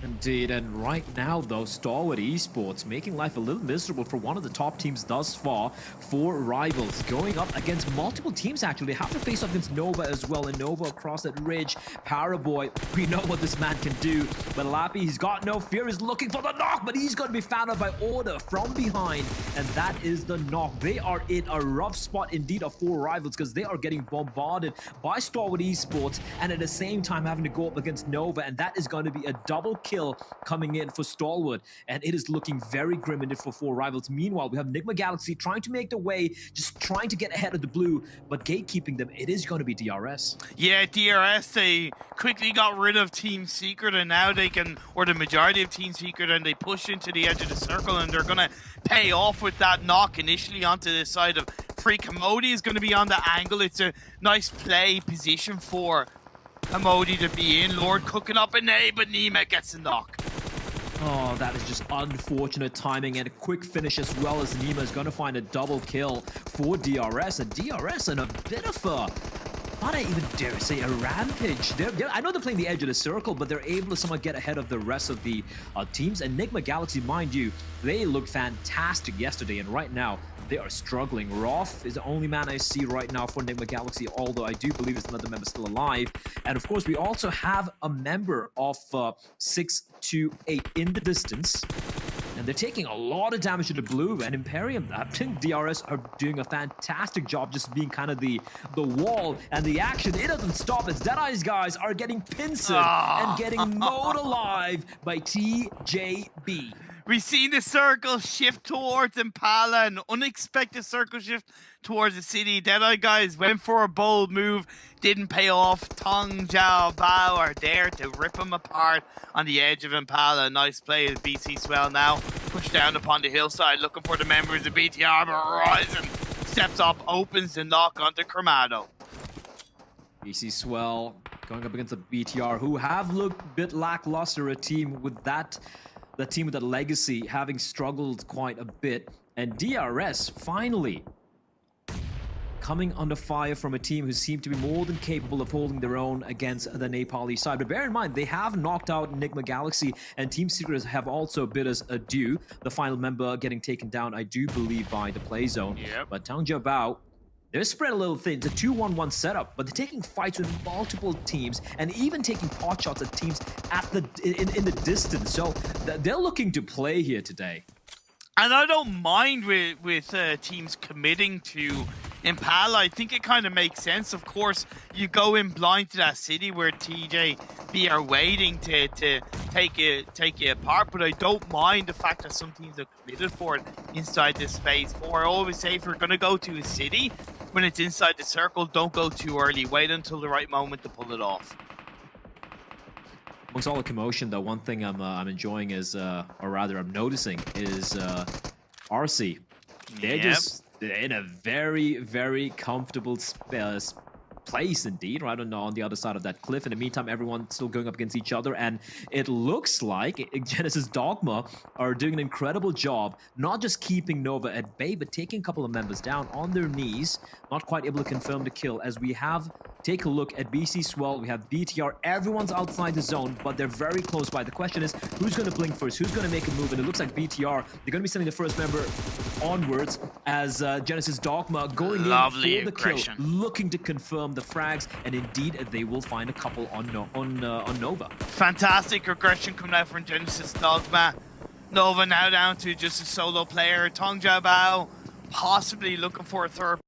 Indeed, and right now though, Stalwart Esports making life a little miserable for one of the top teams thus far for Rivals, going up against multiple teams actually. They have to face up against Nova as well, and Nova across that ridge. Paraboy, we know what this man can do, but Lappy, he's got no fear, he's looking for the knock, but he's going to be found out by Order from behind, and that is the knock. They are in a rough spot indeed of 4 Rivals because they are getting bombarded by Stalwart Esports and at the same time having to go up against Nova, and that is going to be a double kill coming in for Stalwart, and it is looking very grim indeed for 4 Rivals. Meanwhile, we have Nigma Galaxy trying to make the way, just trying to get ahead of the blue, but gatekeeping them, it is going to be DRS. Yeah, DRS, they quickly got rid of Team Secret, and now they can, or the majority of Team Secret, and they push into the edge of the circle, and they're going to pay off with that knock initially onto the side of Free. Commodity is going to be on the angle. It's a nice play position for Commodity to be in. Lord cooking up a nade, but Nima gets a knock. Oh, that is just unfortunate timing and a quick finish as well, as Nima is going to find a double kill for DRS, and DRS in a bit of a not even dare say a rampage. I know they're playing the edge of the circle, but they're able to somewhat get ahead of the rest of the teams. Enigma Galaxy, mind you, they looked fantastic yesterday, and right now they are struggling. Roth is the only man I see right now for Enigma Galaxy, although I do believe there's another member still alive. And of course, we also have a member of 628 in the distance. And they're taking a lot of damage to the blue, and Imperium, I think DRS are doing a fantastic job just being kind of the wall, and the action, it doesn't stop as Deadeye's guys are getting pincered and getting mowed alive by TJB. We've seen the circle shift towards Impala, an unexpected circle shift towards the city. Deadeye guys went for a bold move, didn't pay off. Tong Jiao Bao are there to rip him apart on the edge of Impala. Nice play as BC Swell now pushed down upon the hillside looking for the members of BTR, but Horizon steps up, opens the knock onto Cromado. BC Swell going up against the BTR, who have looked a bit lackluster, a team with that team with that legacy having struggled quite a bit, and DRS finally coming under fire from a team who seem to be more than capable of holding their own against the Nepali side. But bear in mind, they have knocked out Enigma Galaxy, and Team Secrets have also bid us adieu. The final member getting taken down, I do believe, by the play zone. Yep. But Tang Jiabao, they're spread a little thin. It's a 2-1-1 setup, but they're taking fights with multiple teams and even taking pot shots at teams at in the distance. So they're looking to play here today. And I don't mind with teams committing to Impala. I think it kind of makes sense. Of course, you go in blind to that city where TJB are waiting to take you apart, but I don't mind the fact that some teams are committed for it inside this phase 4. I always say if you're going to go to a city, when it's inside the circle, don't go too early. Wait until the right moment to pull it off. Amongst all the commotion, though, one thing I'm enjoying is, or rather I'm noticing, is RC. They're just in a very, very comfortable place indeed, right on the other side of that cliff. In the meantime, everyone's still going up against each other, and it looks like Genesis Dogma are doing an incredible job, not just keeping Nova at bay, but taking a couple of members down on their knees, not quite able to confirm the kill, as we have take a look at BC Swell, we have BTR, everyone's outside the zone, but they're very close by. The question is, who's going to blink first? Who's going to make a move? And it looks like BTR, they're going to be sending the first member onwards as Genesis Dogma going in for the kill, looking to confirm the frags, and indeed they will find a couple on Nova. Fantastic aggression coming out from Genesis Dogma. Nova now down to just a solo player. Tong Jiabao possibly looking for a third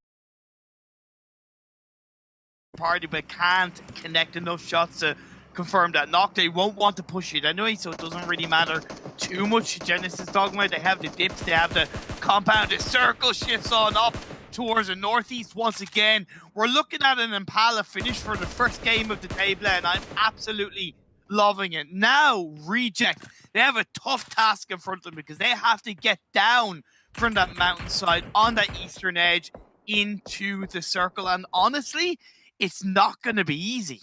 party, but can't connect enough shots to confirm that knock. They won't want to push it anyway, so it doesn't really matter too much. Genesis Dogma, they have the dips, they have the compound. The circle shifts on up towards the northeast once again. We're looking at an Impala finish for the first game of the table, and I'm absolutely loving it. Now, Reject, they have a tough task in front of them because they have to get down from that mountainside on that eastern edge into the circle, and honestly, it's not going to be easy.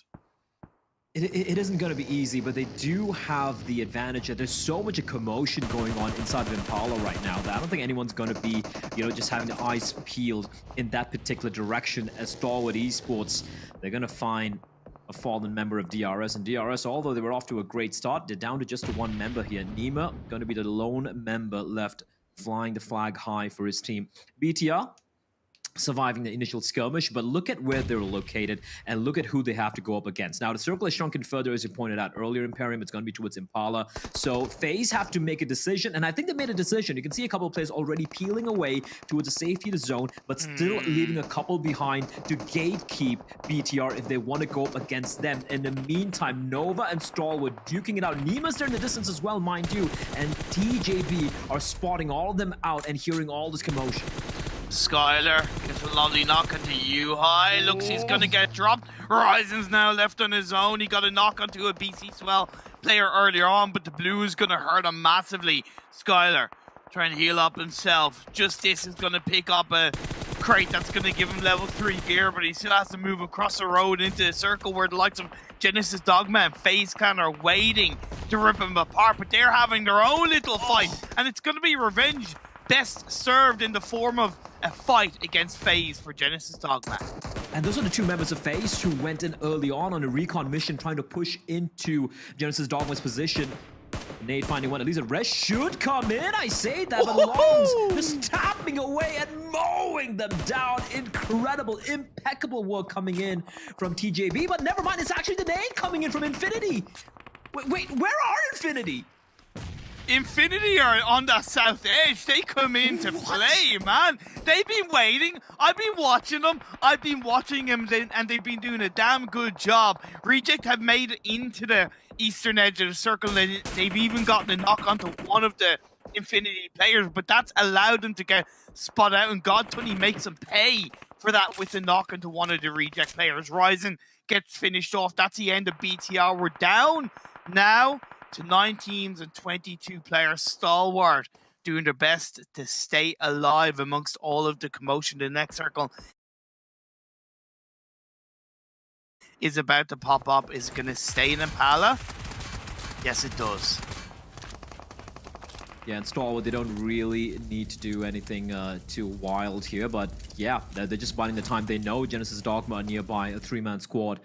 It isn't going to be easy, but they do have the advantage that there's so much commotion going on inside of Impala right now that I don't think anyone's going to be, just having the eyes peeled in that particular direction. As Stalwart Esports, they're going to find a fallen member of DRS, and DRS, although they were off to a great start, they're down to just one member here. Nima going to be the lone member left flying the flag high for his team. BTR surviving the initial skirmish, but look at where they're located and look at who they have to go up against. Now, the circle has shrunken further, as you pointed out earlier, Imperium. It's going to be towards Impala. So FaZe have to make a decision, and I think they made a decision. You can see a couple of players already peeling away towards the safety of the zone, but still leaving a couple behind to gatekeep BTR if they want to go up against them. In the meantime, Nova and Stalwart duking it out. Nima's there in the distance as well, mind you, and TJB are spotting all of them out and hearing all this commotion. Skylar gets a lovely knock onto U-High. Looks he's going to get dropped. Horizon's now left on his own. He got a knock onto a BC Swell player earlier on, but the blue is going to hurt him massively. Skylar trying to heal up himself. Justice is going to pick up a crate that's going to give him level 3 gear, but he still has to move across the road into a circle where the likes of Genesis Dogma and FaZe Clan are waiting to rip him apart, but they're having their own little fight, and it's going to be revenge best served in the form of a fight against FaZe for Genesis Dogma. And those are the two members of FaZe who went in early on a recon mission trying to push into Genesis Dogma's position. Nate finding one, at least a res should come in. I say that, but Longs just tapping away and mowing them down. Incredible, impeccable work coming in from TJB, but never mind, it's actually the Nate coming in from Infinity. Wait, where are Infinity? Infinity are on the south edge. They come in to play, man. They've been waiting. I've been watching them. I've been watching them, and they've been doing a damn good job. Reject have made it into the eastern edge of the circle. They've even gotten a knock onto one of the Infinity players, but that's allowed them to get spot out, and God Tunny makes them pay for that with a knock into one of the Reject players. Ryzen gets finished off. That's the end of BTR. We're down now to 9 teams and 22 players. Stalwart doing their best to stay alive amongst all of the commotion. The next circle is about to pop up. Is it going to stay in Impala? Yes, it does. Yeah, and Stalwart, they don't really need to do anything too wild here, but yeah, they're just biding the time. They know Genesis Dogma are nearby, a 3-man squad.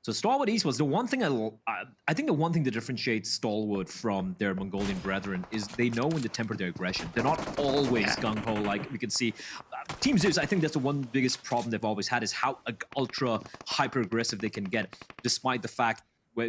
So Stalwart Esports, the one thing I think the one thing that differentiates Stalwart from their Mongolian brethren is they know when to temper their aggression. They're not always gung-ho like we can see. Team Zeus, I think that's the one biggest problem they've always had is how ultra hyper-aggressive they can get, despite the fact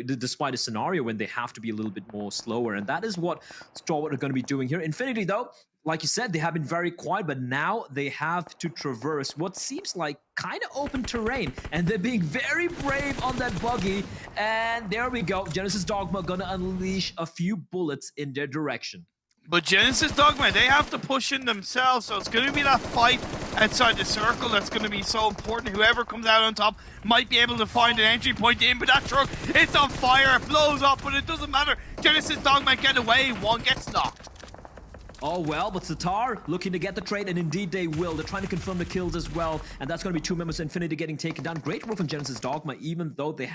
despite a scenario when they have to be a little bit more slower. And that is what Stalwart are going to be doing here. Infinity, though, like you said, they have been very quiet, but now they have to traverse what seems like kind of open terrain. And they're being very brave on that buggy. And there we go. Genesis Dogma going to unleash a few bullets in their direction. But Genesis Dogma, they have to push in themselves, so it's going to be that fight outside the circle that's going to be so important. Whoever comes out on top might be able to find an entry point in, but that truck, it's on fire, it blows up, but it doesn't matter. Genesis Dogma get away, one gets knocked. Oh well, but Satar looking to get the trade, and indeed they will. They're trying to confirm the kills as well, and that's going to be 2 members of Infinity getting taken down. Great work from Genesis Dogma, even though they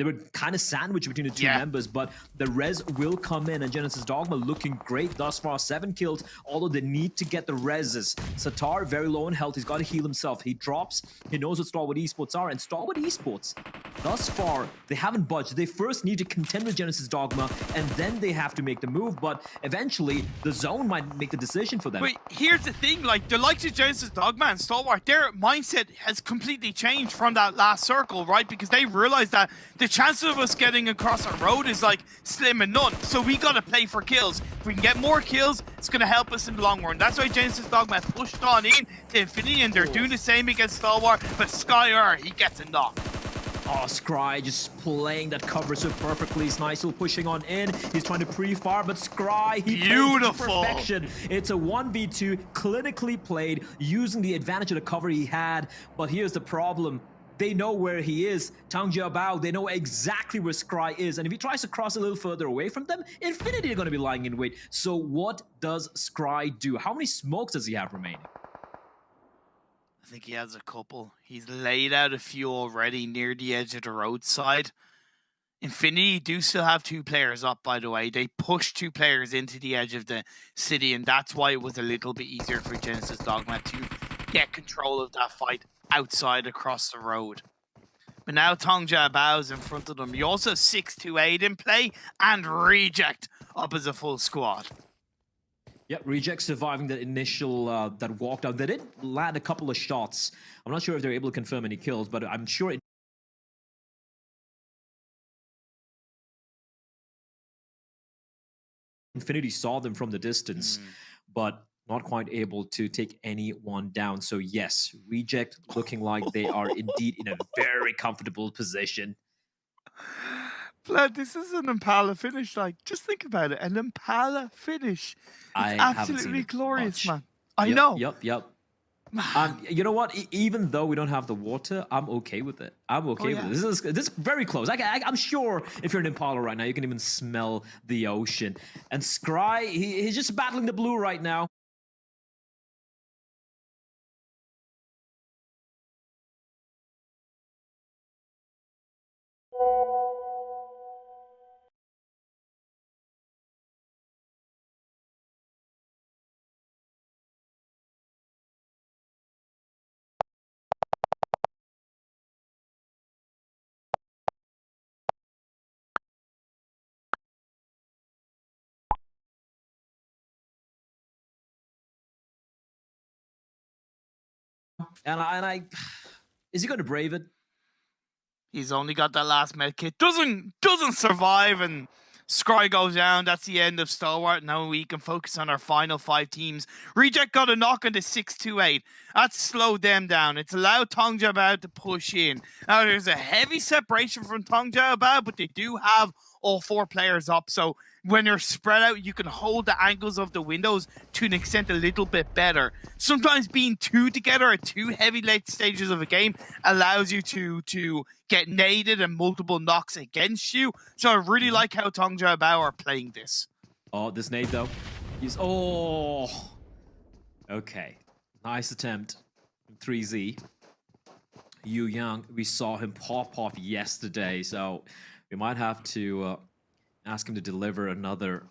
were kind of sandwiched between the two members, but the res will come in, and Genesis Dogma looking great thus far. 7 kills, although they need to get the reses. Satar, very low in health, he's got to heal himself. He drops, he knows what Stalwart Esports are, and Stalwart Esports, thus far, they haven't budged. They first need to contend with Genesis Dogma, and then they have to make the move, but eventually, the zone might make the decision for them. Wait, here's the thing, like, the likes of Genesis Dogma and Stalwart, their mindset has completely changed from that last circle, right? Because they realized that the chances of us getting across our road is, like, slim and none. So we gotta play for kills. If we can get more kills, it's gonna help us in the long run. That's why Genesis Dogma pushed on in to Infinity, and they're doing the same against Stalwart, but Skyer, he gets a knock. Oh, Scry just playing that cover so perfectly. Snizel pushing on in. He's trying to pre-fire, but Scry, he beautiful plays perfection. It's a 1v2, clinically played, using the advantage of the cover he had. But here's the problem. They know where he is. Tang Jiabao, they know exactly where Scry is. And if he tries to cross a little further away from them, Infinity are going to be lying in wait. So what does Scry do? How many smokes does he have remaining? I think he has a couple. He's laid out a few already near the edge of the roadside. Infinity do still have 2 players up, by the way. They pushed 2 players into the edge of the city, and that's why it was a little bit easier for Genesis Dogma to get control of that fight outside across the road. But now Tongja Bao's in front of them. You also have 628 in play, and Reject up as a full squad. Yep, Reject surviving that initial that walk down. They did land a couple of shots. I'm not sure if they're able to confirm any kills, but I'm sure Infinity saw them from the distance, but not quite able to take anyone down. So yes, Reject looking like they are indeed in a very comfortable position. Vlad, this is an Impala finish. Like, just think about it. An Impala finish. It's absolutely glorious, man. I know. Yep. You know what? Even though we don't have the water, I'm okay with it. I'm okay with it. This is very close. I'm sure if you're in Impala right now, you can even smell the ocean. And Scry, he's just battling the blue right now. And is he going to brave it? He's only got that last med kit. Doesn't survive, and Scry goes down. That's the end of Stalwart. Now we can focus on our final 5 teams. Reject got a knock on the 628. That's slowed them down. It's allowed Tong Jiabao to push in. Now there's a heavy separation from Tong Jiabao, but they do have all 4 players up. So when you're spread out, you can hold the angles of the windows to an extent a little bit better. Sometimes being 2 together at 2 heavy late stages of a game allows you to get naded and multiple knocks against you. So I really like how Tong Jiabao are playing this. Oh, this nade though. He's oh. Okay, nice attempt. 3Z. Yu Yang, we saw him pop off yesterday, so we might have to ask him to deliver another.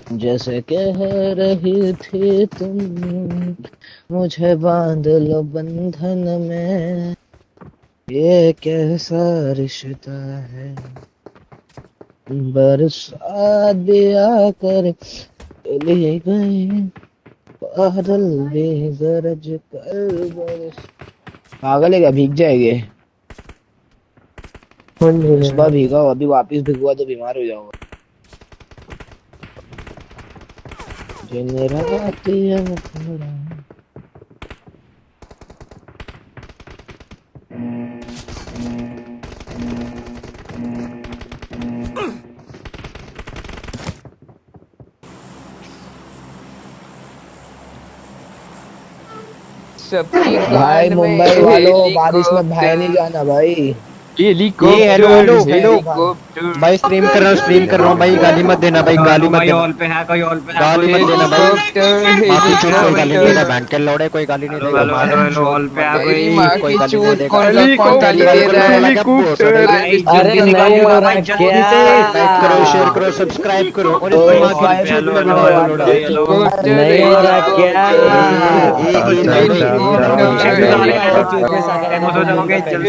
जैसे कह रही थी तुम, मुझे बांध लो बंधन में, ये कैसा रिश्ता है। बरसात भी आकर चली गई, बादल भी गरज कर बरस। पागल है क्या, भीग जाएंगे। कौन सुबह भीगेगा? भीगा हो, अभी वापिस भीगुआ तो बीमार हो जाओगे। दिन रात ये थोड़ा। सबकी भाई गाल में मुंबई वालों, बारिश में भाई नहीं हेलीकॉप्टर, जाना भाई। ये hello helicopter, hello hello helicopter, भाई, स्ट्रीम कर रहा हूँ भाई, गाली मत देना भाई, गाली मत देना, गाली मत देना भाई। हेलीकॉप्टर, माँ की चूत कोई गाली नहीं देगा, हेलीकॉप्टर। बैंड के लौड़े कोई गाली नहीं देगा, माँ की चूत तेरी मंडली माँ कोई की गाली नहीं चूत देगा। कौन गाली दे गाली रहा वाला है? क्या भोसड़े रे। अरे नहीं हो रहा क्या? लाइक करो, शेयर करो, सब्सक्राइब करो, और तो इसकी माँ की फाइव चूत में मिनट लड़ा में लोड़ा। हेलीकॉप्टर, नहीं हो रहा क्या? ये इन्होंने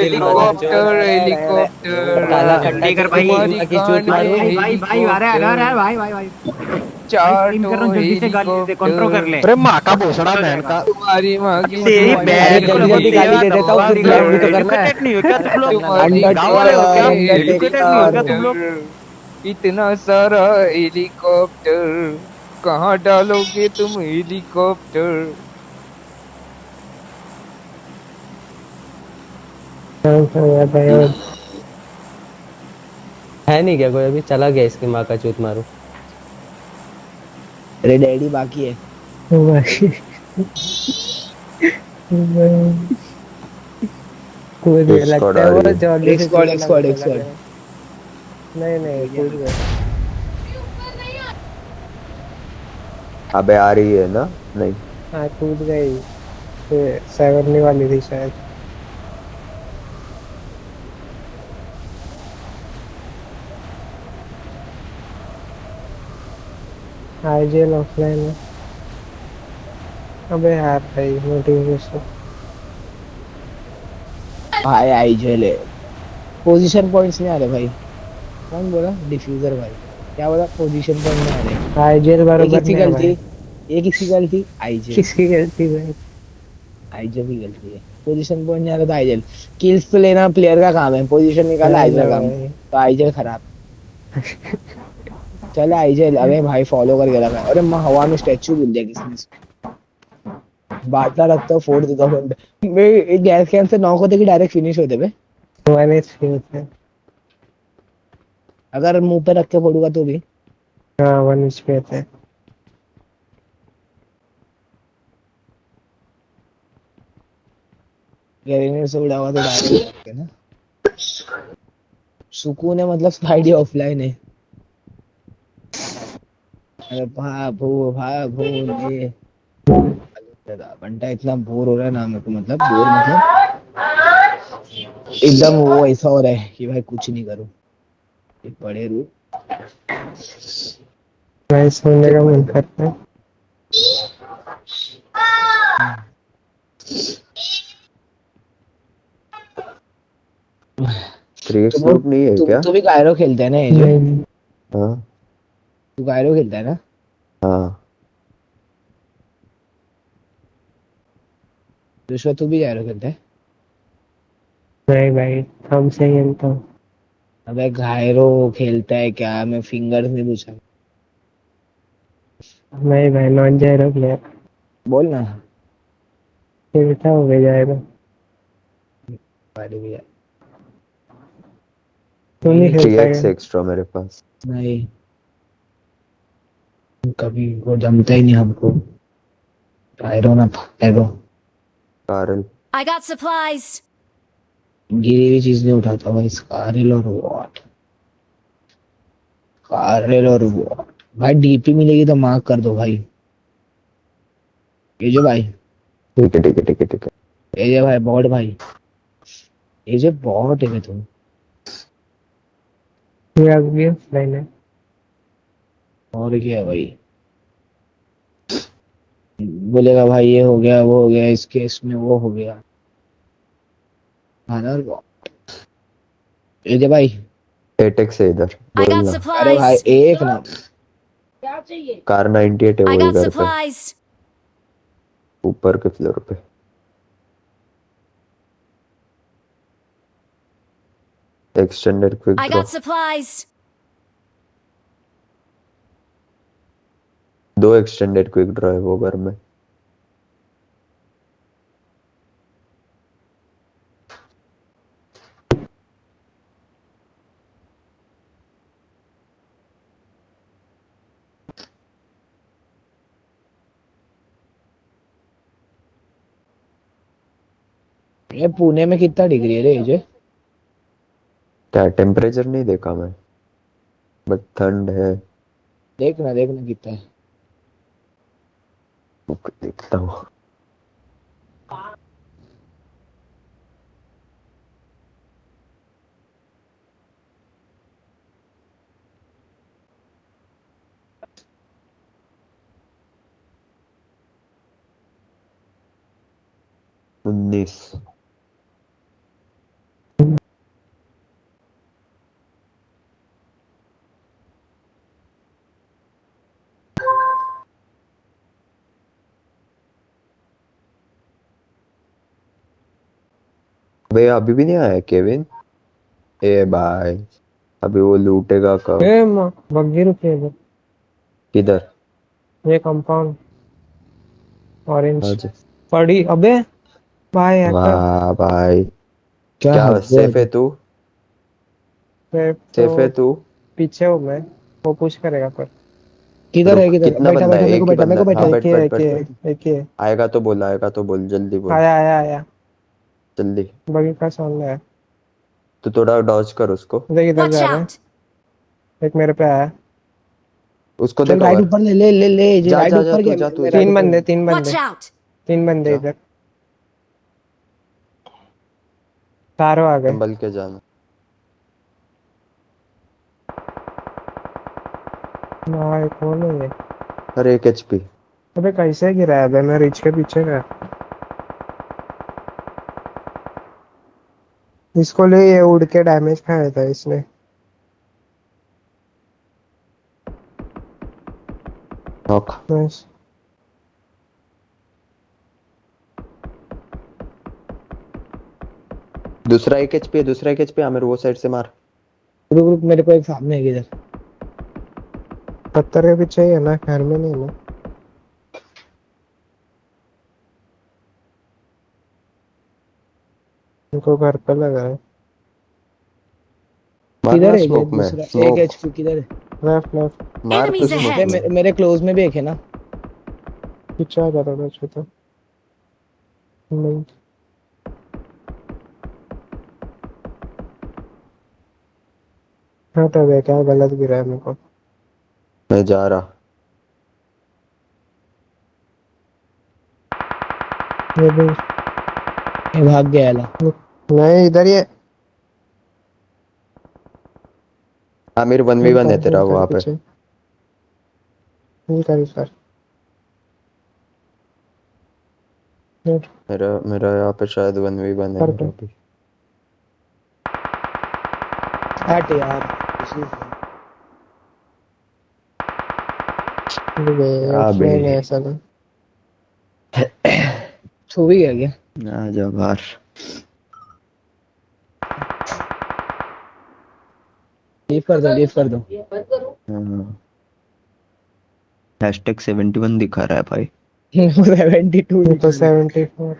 हेलीकॉप्टर, हेलीकॉप्टर, हेलीकॉप्टर, हेलीकॉप्टर। तुम्हारी कान में हेलीकॉप्टर, चाटो हेलीकॉप्टर। अरे माँ का भोसड़ा बहन का, तुम्हारी माँ की तेरी चूत में अरे बहन को जल्दी जल्दी गाली दे देता हूँ, फिर ब्लॉक भी तो हेलीकॉप्टर। करना है। एजुकेटेड नहीं हो क्या तुम लोग? तुम्हारी गाँव कान वाले हो क्या? में एजुकेटेड नहीं हो क्या तुम लोग? हेलीकॉप्टर, इतना सारा हेलीकॉप्टर, कहाँ डालोगे तुम हेलीकॉप्टर? भाई और है नहीं क्या कोई? अभी चला गया, इसकी माँ का चूत मारू। अरे डैडी बाकी है। भाई कूद गया एक स्क्वाड लगता है, आ वो रही है। जॉली एक से स्क्वाड, एक चूतना स्क्वाड, मुझे एक लग स्क्वाड। रहा है। नहीं नहीं, कूद गया। अबे आ रही है ना? नहीं, हाँ कूद गई, सेवरने वाली थी शायद। आईजेल ऑफलाइन है। अबे यार भाई, नोटिफिकेशन। भाई आई जेल है। पोजीशन पॉइंट्स नहीं आ रहे भाई। कौन बोला? डिफ्यूजर भाई। क्या बोला? पोजीशन पॉइंट नहीं आ रहे। आईजेल ये बराबर किसकी नहीं है गलती? भाई। ये किसकी गलती? आई जेल। किसकी गलती भाई? आई जेल की गलती है। पोजीशन पॉइंट नहीं आ रहा तो आई जेल। किल्स तो लेना प्लेयर का काम है, पोजीशन निकाला है आई जेल ना का काम। भाई। तो आई जेल खराब। चल आई जेल, अरे भाई फॉलो करके लगा। अरे मैं हवा में स्टैचू भूल दिया किसने। बाटला रखता हूँ, फोड़ देता हूँ। मैं गैस कैन से नॉक होते कि डायरेक्ट फिनिश होते बे। मैंने स्पीड है। अगर मुंह पे रख के फोड़ूंगा तो भी। हाँ 1 HP है। ग्रेनेड से उड़ा हुआ तो डायरेक्ट ना। सुकून है मतलब स्पाइडी ऑफलाइन है। अरे भाभो भाभो ने। बंटा इतना बोर हो रहा है ना मेरे को, मतलब बोर मतलब एकदम वो ऐसा हो रहा है कि भाई कुछ नहीं करूं, ये पड़े रू। भाई सोने का मन करता है। क्रिएट ग्रुप नहीं है तुम क्या? तो भी गायरो खेलते है ना ये जो? नहीं हाँ तू गायरो खेलता है ना? हाँ। दूसरा तू भी गायरो खेलता है? नहीं भाई, हम से खेलता हूँ। अबे गायरो खेलता है क्या? मैं फिंगर्स नहीं पूछा। नहीं भाई, नॉन जायरो प्लेयर। बोल ना। खेलता हो गया जायरो। अरे भैया तू नहीं खेलता 3x क्या? एक्स्ट्रा मेरे पास। नहीं, कभी वो जमता ही नहीं हमको। गायरो ना गायरो। कारल। I got supplies. गिरी हुई चीज नहीं उठाता भाई। स्कारल और वॉट, स्कारल और वॉट। भाई डीपी मिलेगी तो मार्क कर दो भाई। ये जो भाई, ठीक है ठीक है ठीक है ठीक है। ये जो भाई बॉट भाई, ये जो बॉट है तुम। ये अभी ऑफलाइन है। और क्या है भाई? बोलेगा भाई ये हो गया वो हो गया इस केस में वो हो गया। ये भाई 8x है इधर, I got बोलना। अरे भाई supplies. एक ना कार 98 है I वही got घर पे, supplies. ऊपर के फ्लोर पे। Extended quick I draw. got supplies. 2 extended quick draw है वो घर में। ये पुणे में कितना डिग्री है रे ये? क्या टेम्परेचर नहीं देखा मैं, बट ठंड है। देखना देखना कितना है। देखता हूँ। उन्नीस। भैया अभी भी नहीं आया केविन? ए भाई अभी वो लूटेगा कब? बग्गी रुकी है इधर, किधर? ये कंपाउंड ऑरेंज अच्छा। पड़ी। अबे भाई हैकर वाह भाई, क्या क्या हो सेफ है तू? से सेफ है तो तू? पीछे हूँ मैं, वो पुश करेगा पर। किधर है रुक, किधर कितना बैठा बंदा बैठा है? मेरे को एक ही बैठा मेरे बंदा को है। हाँ बैठा। एक बैठ ही है, बैठ एक ही बैठ है, बैठ। एक ही है। आएगा तो बोल, आएगा तो बोल, जल्दी बोल आया आया आया, जल्दी। बग्गी का सामने है। तो थोड़ा डॉज कर उसको। देख इधर Watch जा रहा है, out. एक मेरे पे आया। उसको चल देखो राइट और। ऊपर ले ले ले ले ये जा राइट जा जा ऊपर तू, गया जा तू मैं जा। राइट तीन ऊपर बंदे, गया। तीन Watch बंदे, out. तीन बंदे जा, इधर, चारों आ गए। संभल के जाना। भाई कौन है ये? अरे 1 HP। अबे कैसे गिरा है बे? मैं रिच के पीछे गया। इसको ले, ये उड़ के डैमेज खाया था इसने। नॉक। नाइस। दूसरा 1 HP है, दूसरा 1 HP। आमिर वो साइड से मार। रुक रुक मेरे को एक सामने है इधर। पत्थर के पीछे ही है ना, घर में नहीं है ना? इनको घर पे लगा है। किधर मारना है ये स्मोक में, दूसरा एक स्मोक एचपी किधर है? लेफ्ट लेफ्ट मार तो Enemies स्मोक ahead. में। मेरे क्लोज में भी एक है ना। पीछे आ जाता था छोटा। नहीं हटा बे, क्या गलत गिरा है मेरे को। मैं जा रहा। ये भी ये भाग गया ला। नहीं, इधर ये आमिर 1v1 है तेरा वहां पे। पीछे हिल कर सर। मेरा यहाँ पे शायद 1v1 है कर मेरा भी। हट यार अबे ऑफलाइन है ऐसा तो। छू भी गया क्या? आ जा बाहर। लीव कर दो लीव कर दो। हैशटैग 71 दिखा रहा है भाई। 72 ये तो 74।